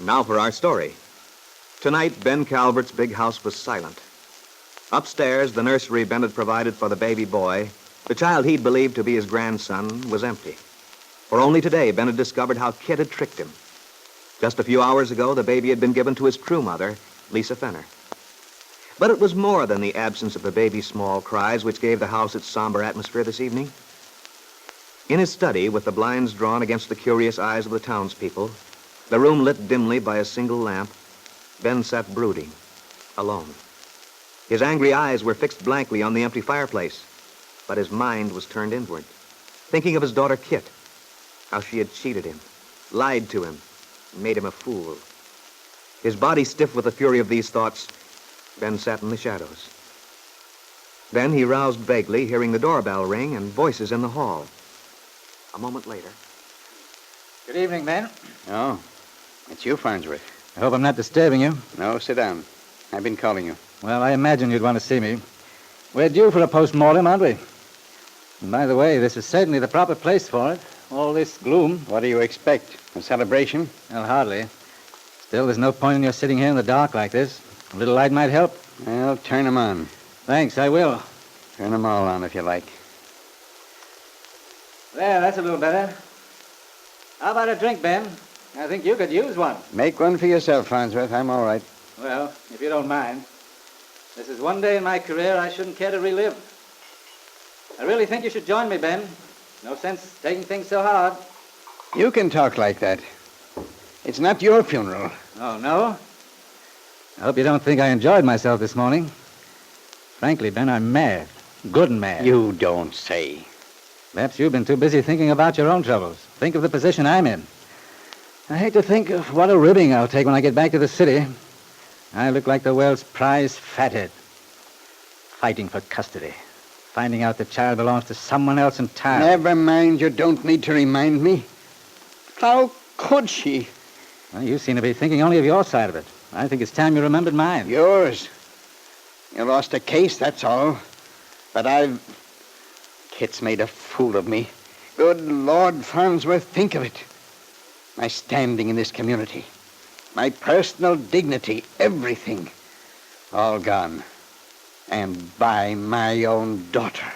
Now for our story. Tonight, Ben Calvert's big house was silent. Upstairs, the nursery Ben had provided for the baby boy, the child he'd believed to be his grandson, was empty. For only today, Ben had discovered how Kitt had tricked him. Just a few hours ago, the baby had been given to his true mother, Lisa Fenner. But it was more than the absence of the baby's small cries which gave the house its somber atmosphere this evening. In his study, with the blinds drawn against the curious eyes of the townspeople, the room lit dimly by a single lamp, Ben sat brooding, alone. His angry eyes were fixed blankly on the empty fireplace, but his mind was turned inward, thinking of his daughter Kitt, how she had cheated him, lied to him, and made him a fool. His body stiff with the fury of these thoughts, Ben sat in the shadows. Then he roused vaguely, hearing the doorbell ring and voices in the hall. A moment later. Good evening, Ben. Oh, it's you, Farnsworth. I hope I'm not disturbing you. No, sit down. I've been calling you. Well, I imagined you'd want to see me. We're due for a post-mortem, aren't we? And by the way, this is certainly the proper place for it. All this gloom. What do you expect? A celebration? Well, hardly. Still, there's no point in your sitting here in the dark like this. A little light might help. Well, turn them on. Thanks, I will. Turn them all on if you like. There, that's a little better. How about a drink, Ben? I think you could use one. Make one for yourself, Farnsworth. I'm all right. Well, if you don't mind. This is one day in my career I shouldn't care to relive. I really think you should join me, Ben. No sense taking things so hard. You can talk like that. It's not your funeral. Oh, no? I hope you don't think I enjoyed myself this morning. Frankly, Ben, I'm mad. Good and mad. You don't say. Perhaps you've been too busy thinking about your own troubles. Think of the position I'm in. I hate to think of what a ribbing I'll take when I get back to the city. I look like the world's prize fathead. Fighting for custody. Finding out the child belongs to someone else entirely. Never mind. You don't need to remind me. How could she? Well, you seem to be thinking only of your side of it. I think it's time you remembered mine. Yours. You lost a case, that's all. But Kitt's made a fool of me. Good Lord, Farnsworth, think of it. My standing in this community. My personal dignity, everything. All gone. And by my own daughter.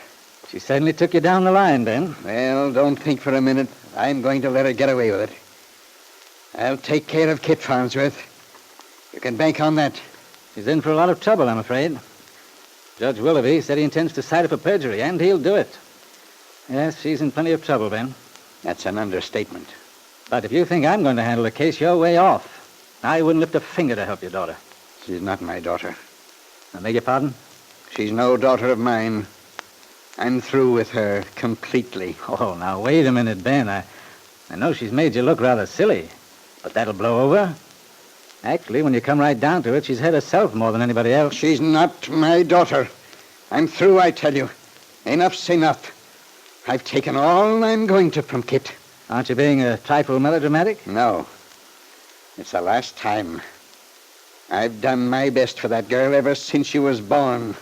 She certainly took you down the line, Ben. Well, don't think for a minute. I'm going to let her get away with it. I'll take care of Kitt, Farnsworth. You can bank on that. She's in for a lot of trouble, I'm afraid. Judge Willoughby said he intends to cite her for perjury, and he'll do it. Yes, she's in plenty of trouble, Ben. That's an understatement. But if you think I'm going to handle the case, you're way off. I wouldn't lift a finger to help your daughter. She's not my daughter. I beg your pardon? She's no daughter of mine. I'm through with her completely. Oh, now, wait a minute, Ben. I know she's made you look rather silly, but that'll blow over. Actually, when you come right down to it, she's hurt herself more than anybody else. She's not my daughter. I'm through, I tell you. Enough's enough. I've taken all I'm going to from Kitt. Aren't you being a trifle melodramatic? No. It's the last time. I've done my best for that girl ever since she was born.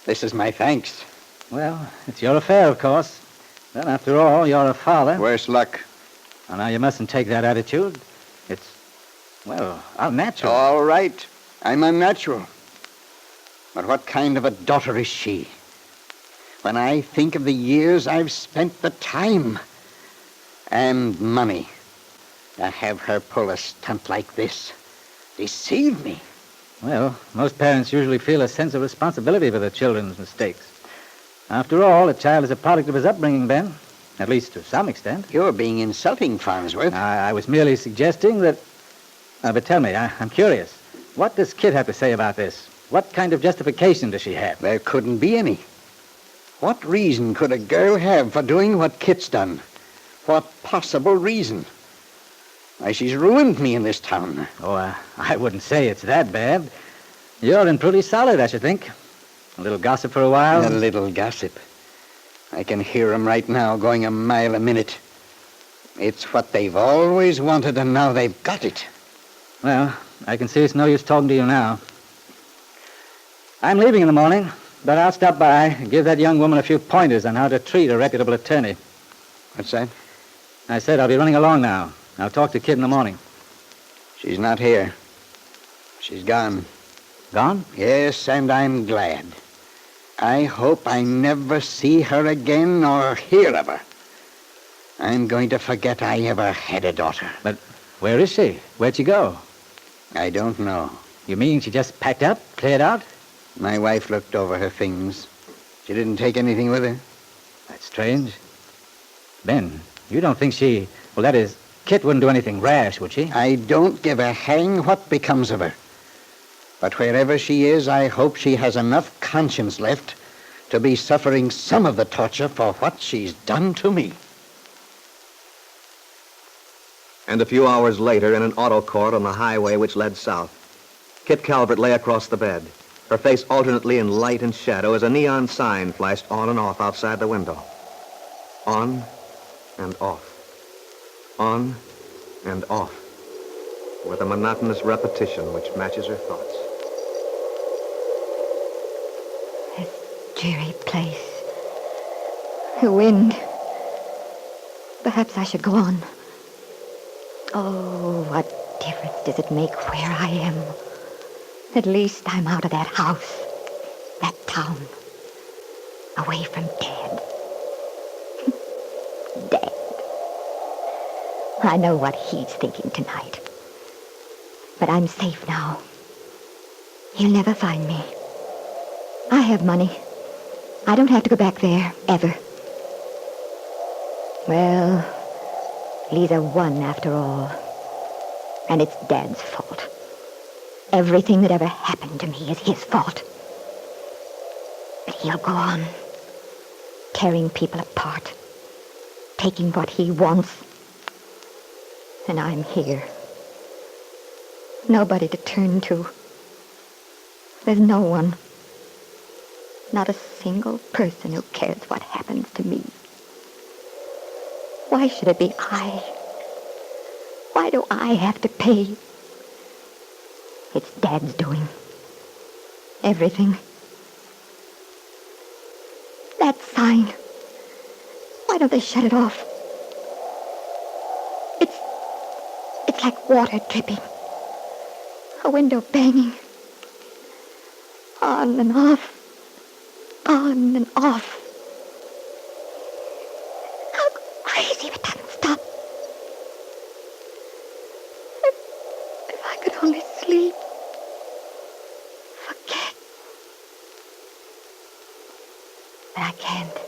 This is my thanks. Well, it's your affair, of course. Then, after all, you're a father. Worse luck. Well, now, you mustn't take that attitude. It's, well, unnatural. All right. I'm unnatural. But what kind of a daughter is she? When I think of the years I've spent, the time and money to have her pull a stunt like this, deceive me. Well, most parents usually feel a sense of responsibility for their children's mistakes. After all, a child is a product of his upbringing, Ben. At least to some extent. You're being insulting, Farnsworth. I was merely suggesting that... but tell me, I'm curious. What does Kitt have to say about this? What kind of justification does she have? There couldn't be any. What reason could a girl have for doing what Kitt's done? What possible reason? Why, she's ruined me in this town. Oh, I wouldn't say it's that bad. You're in pretty solid, I should think. A little gossip for a while. A little gossip. I can hear 'em right now going a mile a minute. It's what they've always wanted, and now they've got it. Well, I can see it's no use talking to you now. I'm leaving in the morning, but I'll stop by and give that young woman a few pointers on how to treat a reputable attorney. What's that? I said I'll be running along now. I'll talk to Kitt in the morning. She's not here. She's gone. Gone? Yes, and I'm glad. I hope I never see her again or hear of her. I'm going to forget I ever had a daughter. But where is she? Where'd she go? I don't know. You mean she just packed up, cleared out? My wife looked over her things. She didn't take anything with her. That's strange. Ben, you don't think she... Well, that is, Kitt wouldn't do anything rash, would she? I don't give a hang what becomes of her. But wherever she is, I hope she has enough conscience left to be suffering some of the torture for what she's done to me. And a few hours later, in an auto court on the highway which led south, Kitt Calvert lay across the bed, her face alternately in light and shadow as a neon sign flashed on and off outside the window. On and off. On and off, with a monotonous repetition which matches her thoughts. This dreary place. The wind. Perhaps I should go on. Oh, what difference does it make where I am? At least I'm out of that house, that town, away from Dad. Dad. I know what he's thinking tonight. But I'm safe now. He'll never find me. I have money. I don't have to go back there, ever. Well, Lisa won after all. And it's Dad's fault. Everything that ever happened to me is his fault. But he'll go on, tearing people apart, taking what he wants. And I'm here. Nobody to turn to. There's no one. Not a single person who cares what happens to me. Why should it be I? Why do I have to pay? It's Dad's doing. Everything. That sign. Why don't they shut it off? It's like water dripping. A window banging. On and off. On and off. How crazy if it doesn't stop. If I could only sleep. Forget. But I can't.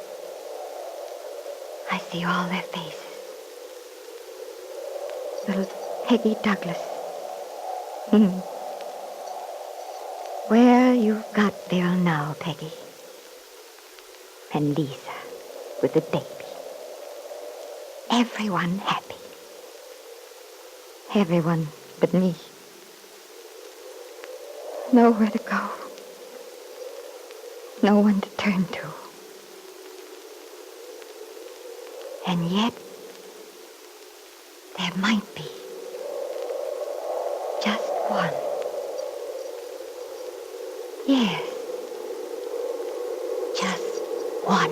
I see all their faces. Little Peggy Douglas. Where you've got Bill now, Peggy. And Lisa with the baby. Everyone happy. Everyone but me. Nowhere to go. No one to turn to. And yet, there might be. Just one. Yes. Just one.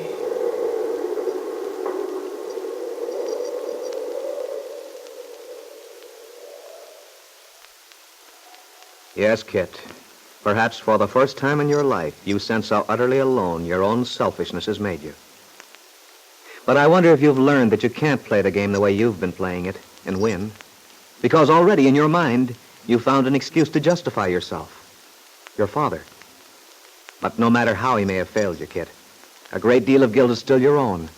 Yes, Kitt. Perhaps for the first time in your life, you sense how utterly alone your own selfishness has made you. But I wonder if you've learned that you can't play the game the way you've been playing it and win. Because already in your mind, you found an excuse to justify yourself. Your father. But no matter how he may have failed you, Kitt, a great deal of guilt is still your own.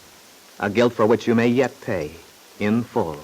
A guilt for which you may yet pay in full.